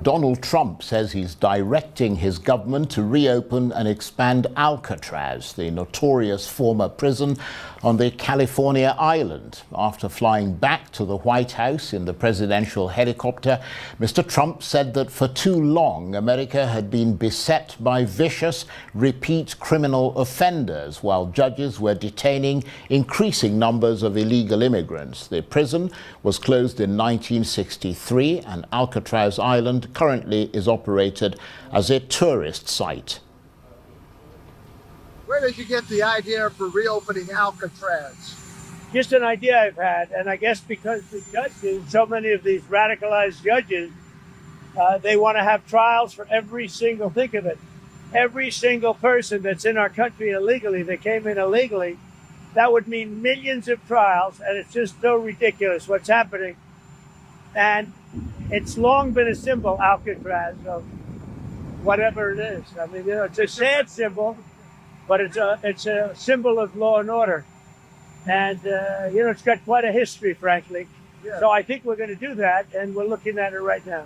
Donald Trump says he's directing his government to reopen and expand Alcatraz, the notorious former prison on the California island. After flying back to the White House in the presidential helicopter, Mr. Trump said that for too long America had been beset by vicious, repeat criminal offenders, while judges were detaining increasing numbers of illegal immigrants. The prison was closed in 1963, and Alcatraz Island currently is operated as a tourist site. Where did you get the idea for reopening Alcatraz? Just an idea I've had, and I guess because the judges, so many of these radicalized judges, they want to have trials for every single, think of it, every single person that's in our country illegally, that came in illegally. That would mean millions of trials, and it's just so ridiculous what's happening. And it's long been a symbol, Alcatraz, of whatever it is. I mean, you know, it's a sad symbol, but it's a symbol of law and order. And, you know, it's got quite a history, frankly. Yeah. So I think we're going to do that, and we're looking at it right now.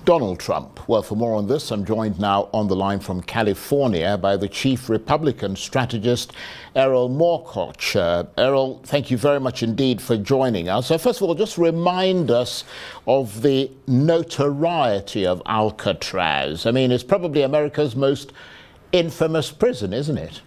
Donald Trump. Well, for more on this, I'm joined now on the line from California by the chief Republican strategist, Erol Morkoc. Erol, thank you very much indeed for joining us. So first of all, just remind us of the notoriety of Alcatraz. I mean, it's probably America's most infamous prison, isn't it?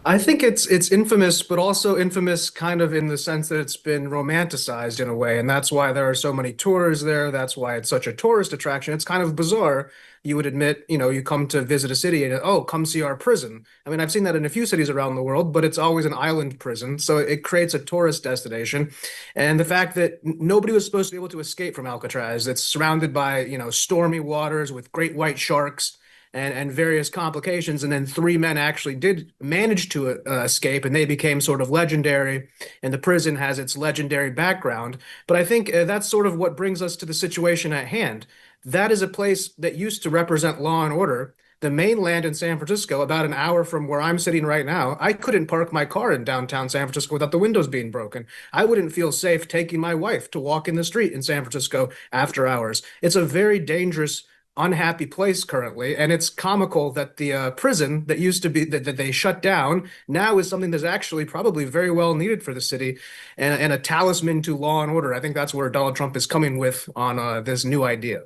I think it's infamous, but also infamous kind of in the sense that it's been romanticized in a way, and that's why there are so many tours there. That's why it's such a tourist attraction. It's kind of bizarre. You would admit, you know, you come to visit a city and, oh, come see our prison. I mean, I've seen that in a few cities around the world, but it's always an island prison, so it creates a tourist destination. And the fact that nobody was supposed to be able to escape from Alcatraz, it's surrounded by, you know, stormy waters with great white sharks and various complications, and then three men actually did manage to escape, and they became sort of legendary, and the prison has its legendary background. But I think that's sort of what brings us to the situation at hand. That is a place that used to represent law and order. The mainland in San Francisco, about an hour from where I'm sitting right now, I couldn't park my car in downtown San Francisco without the windows being broken. I wouldn't feel safe taking my wife to walk in the street in San Francisco after hours. It's a very dangerous, unhappy place currently, and it's comical that the prison that used to be that they shut down now is something that's actually probably very well needed for the city, and a talisman to law and order. I think that's where Donald Trump is coming with on this new idea.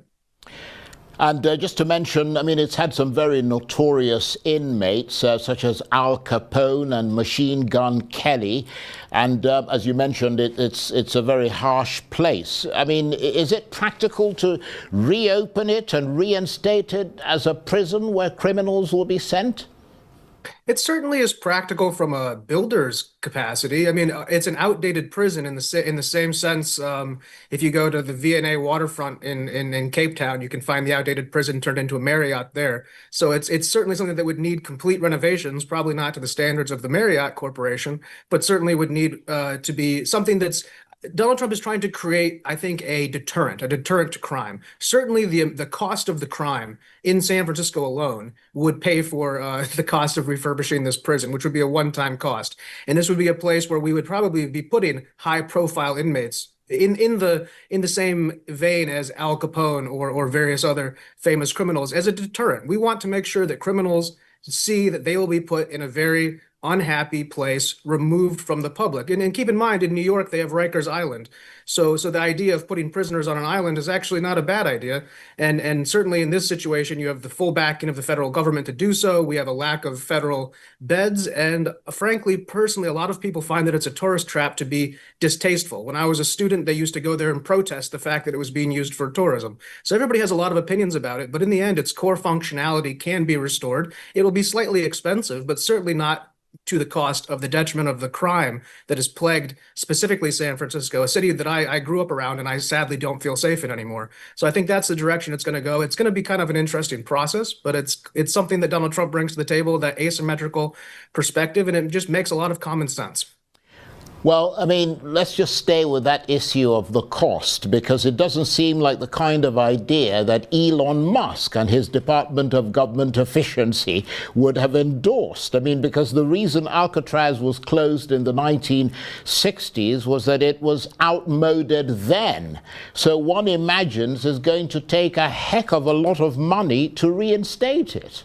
And just to mention, I mean, it's had some very notorious inmates, such as Al Capone and Machine Gun Kelly. And as you mentioned, it's a very harsh place. I mean, is it practical to reopen it and reinstate it as a prison where criminals will be sent? It certainly is practical from a builder's capacity. I mean, it's an outdated prison in the same sense. If you go to the V&A waterfront in Cape Town, you can find the outdated prison turned into a Marriott there. So it's certainly something that would need complete renovations, probably not to the standards of the Marriott Corporation, but certainly would need to be something that's Donald Trump is trying to create, I think, a deterrent to crime. Certainly the cost of the crime in San Francisco alone would pay for the cost of refurbishing this prison, which would be a one-time cost. And this would be a place where we would probably be putting high-profile inmates in the same vein as Al Capone or various other famous criminals as a deterrent. We want to make sure that criminals see that they will be put in a very unhappy place, removed from the public. And keep in mind, in New York, they have Rikers Island. So the idea of putting prisoners on an island is actually not a bad idea. And certainly in this situation, you have the full backing of the federal government to do so. We have a lack of federal beds. And frankly, personally, a lot of people find that it's a tourist trap to be distasteful. When I was a student, they used to go there and protest the fact that it was being used for tourism. So everybody has a lot of opinions about it. But in the end, its core functionality can be restored. It'll be slightly expensive, but certainly not to the cost of the detriment of the crime that has plagued specifically San Francisco, a city that I grew up around and I sadly don't feel safe in anymore. So I think that's the direction it's going to go. It's going to be kind of an interesting process, but it's something that Donald Trump brings to the table, that asymmetrical perspective, and it just makes a lot of common sense. Well, I mean, let's just stay with that issue of the cost, because it doesn't seem like the kind of idea that Elon Musk and his Department of Government Efficiency would have endorsed. I mean, because the reason Alcatraz was closed in the 1960s was that it was outmoded then. So one imagines it's going to take a heck of a lot of money to reinstate it.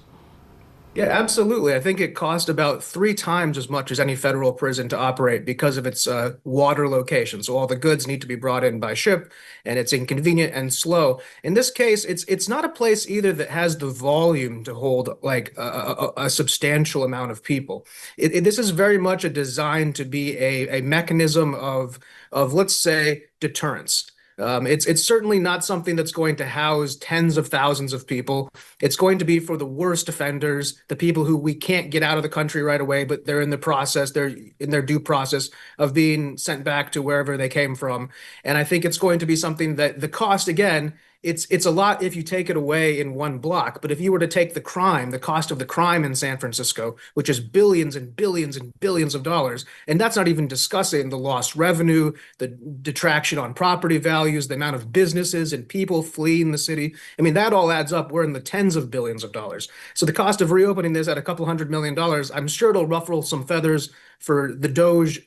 Yeah, absolutely. I think it cost about 3 times as much as any federal prison to operate because of its water location. So all the goods need to be brought in by ship, and it's inconvenient and slow. In this case, it's not a place either that has the volume to hold like a substantial amount of people. This is very much a design to be a mechanism of let's say deterrence. It's certainly not something that's going to house tens of thousands of people. It's going to be for the worst offenders, the people who we can't get out of the country right away, but they're in the process, they're in their due process of being sent back to wherever they came from. And I think it's going to be something that the cost, again, it's a lot if you take it away in one block. But if you were to take the cost of the crime in San Francisco, which is billions and billions and billions of dollars, and that's not even discussing the lost revenue, the detraction on property values, the amount of businesses and people fleeing the city. I mean, that all adds up. We're in the tens of billions of dollars. So the cost of reopening this at a couple $100 million, I'm sure it'll ruffle some feathers for the Doge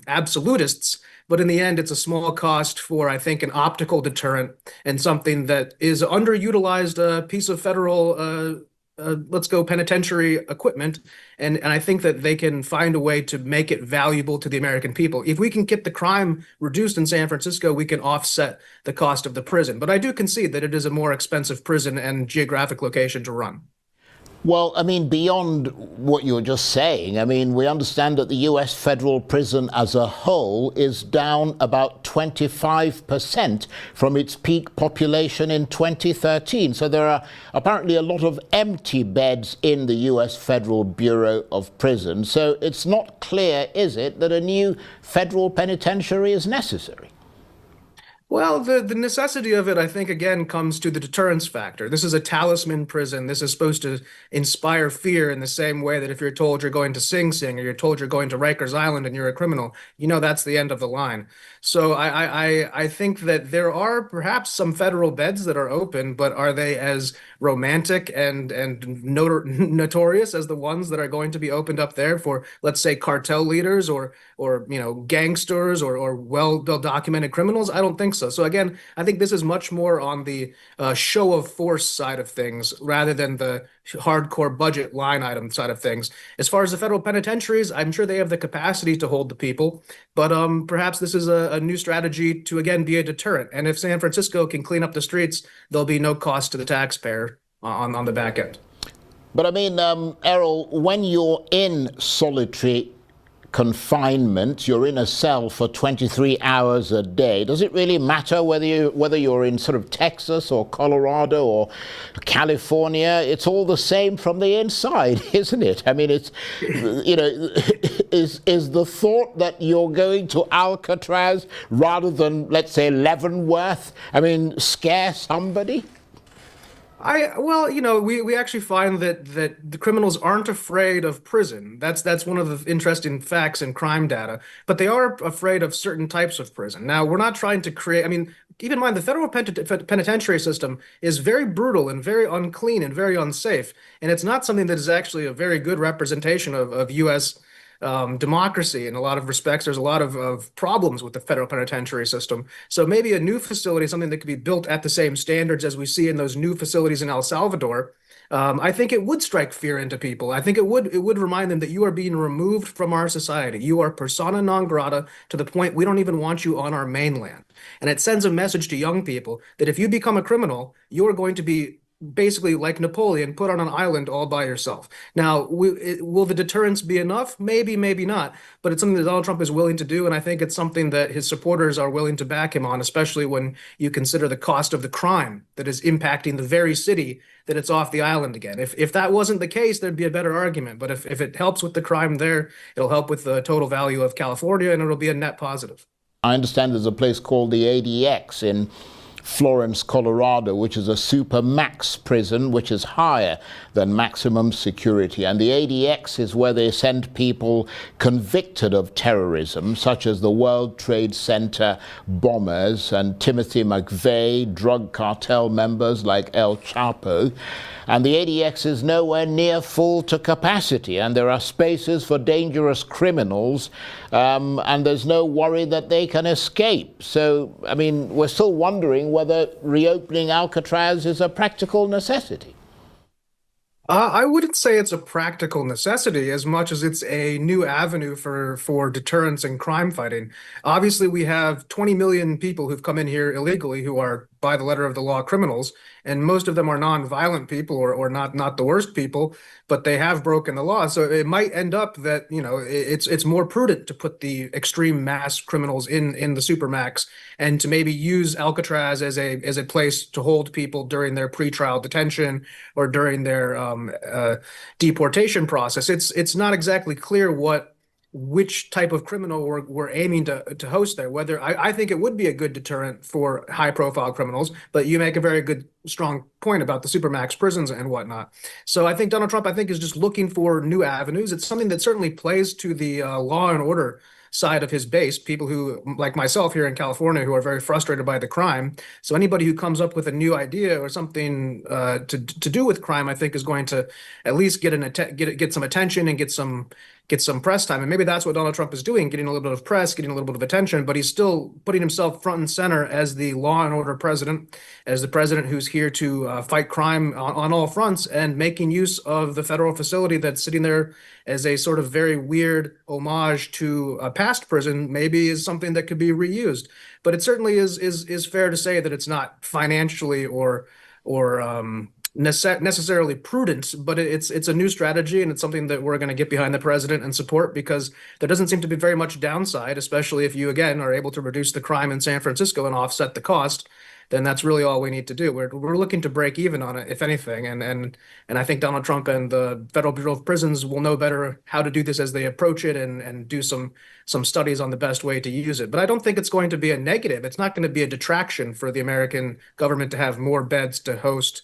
absolutists. But in the end, it's a small cost for, I think, an optical deterrent and something that is underutilized piece of federal, let's go, penitentiary equipment. And I think that they can find a way to make it valuable to the American people. If we can get the crime reduced in San Francisco, we can offset the cost of the prison. But I do concede that it is a more expensive prison and geographic location to run. Well, I mean, beyond what you were just saying, I mean, we understand that the US federal prison as a whole is down about 25% from its peak population in 2013. So there are apparently a lot of empty beds in the US Federal Bureau of Prisons. So it's not clear, is it, that a new federal penitentiary is necessary? Well, the necessity of it, I think, again, comes to the deterrence factor. This is a talisman prison. This is supposed to inspire fear in the same way that if you're told you're going to Sing Sing or you're told you're going to Rikers Island and you're a criminal, you know that's the end of the line. So I think that there are perhaps some federal beds that are open, but are they as romantic and notorious as the ones that are going to be opened up there for, let's say, cartel leaders or gangsters or well-documented criminals? I don't think so. So again, I think this is much more on the show of force side of things rather than the hardcore budget line item side of things. As far as the federal penitentiaries, I'm sure they have the capacity to hold the people, but perhaps this is a new strategy to, again, be a deterrent. And if San Francisco can clean up the streets, there'll be no cost to the taxpayer on the back end. But I mean, Errol, when you're in solitary confinement, you're in a cell for 23 hours a day. Does it really matter whether you're in sort of Texas or Colorado or California? It's all the same from the inside, isn't it? I mean, it's, is the thought that you're going to Alcatraz rather than, let's say, Leavenworth, I mean, scare somebody? We actually find that the criminals aren't afraid of prison. That's one of the interesting facts in crime data. But they are afraid of certain types of prison. Now, we're not trying to create. I mean, keep in mind the federal penitentiary system is very brutal and very unclean and very unsafe, and it's not something that is actually a very good representation of U.S. Democracy in a lot of respects. There's a lot of problems with the federal penitentiary system. So maybe a new facility, something that could be built at the same standards as we see in those new facilities in El Salvador. I think it would strike fear into people. I think it would remind them that you are being removed from our society. You are persona non grata to the point we don't even want you on our mainland. And it sends a message to young people that if you become a criminal, you are going to be basically like Napoleon, put on an island all by yourself. Now, will the deterrence be enough? Maybe, maybe not. But it's something that Donald Trump is willing to do, and I think it's something that his supporters are willing to back him on, especially when you consider the cost of the crime that is impacting the very city that it's off the island again. If that wasn't the case, there'd be a better argument. But if it helps with the crime there, it'll help with the total value of California, and it'll be a net positive. I understand there's a place called the ADX in Florence, Colorado, which is a super max prison, which is higher than maximum security. And the ADX is where they send people convicted of terrorism, such as the World Trade Center bombers and Timothy McVeigh, drug cartel members like El Chapo. And the ADX is nowhere near full to capacity, and there are spaces for dangerous criminals, and there's no worry that they can escape. So, I mean, we're still wondering whether reopening Alcatraz is a practical necessity. I wouldn't say it's a practical necessity as much as it's a new avenue for deterrence and crime fighting. Obviously, we have 20 million people who've come in here illegally who are, by the letter of the law, criminals, and most of them are non-violent people or not the worst people, but they have broken the law. So it might end up that, you know, it's more prudent to put the extreme mass criminals in the supermax and to maybe use Alcatraz as a place to hold people during their pretrial detention or during their deportation process. It's not exactly clear which type of criminal we're aiming to host there. Whether I think it would be a good deterrent for high profile criminals, but you make a very good, strong point about the supermax prisons and whatnot. So I think Donald Trump, is just looking for new avenues. It's something that certainly plays to the law and order side of his base, people who, like myself here in California, who are very frustrated by the crime. So anybody who comes up with a new idea or something to do with crime, I think, is going to at least get some attention and get some press time. And maybe that's what Donald Trump is doing, getting a little bit of press, getting a little bit of attention, but he's still putting himself front and center as the law and order president, as the president who's here to fight crime on all fronts, and making use of the federal facility that's sitting there as a sort of very weird homage to a past prison, maybe is something that could be reused. But it certainly is fair to say that it's not financially or necessarily prudent, but it's a new strategy, and it's something that we're going to get behind the president and support, because there doesn't seem to be very much downside, especially if you, again, are able to reduce the crime in San Francisco and offset the cost. Then that's really all we need to do. We're looking to break even on it, if anything, and I think Donald Trump and the Federal Bureau of Prisons will know better how to do this as they approach it and do some studies on the best way to use it. But I don't think it's going to be a negative. It's not going to be a detraction for the American government to have more beds to host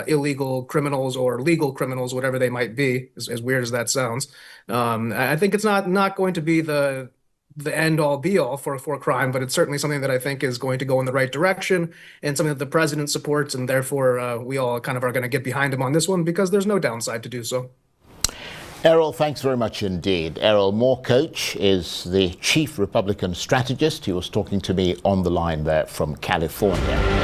illegal criminals or legal criminals, whatever they might be, as weird as that sounds. I think it's not going to be the end all be all for crime, but it's certainly something that I think is going to go in the right direction and something that the president supports, and therefore we all kind of are going to get behind him on this one, because there's no downside to do so. Erol, thanks very much indeed. Erol Morkoc is the chief Republican strategist. He was talking to me on the line there from California.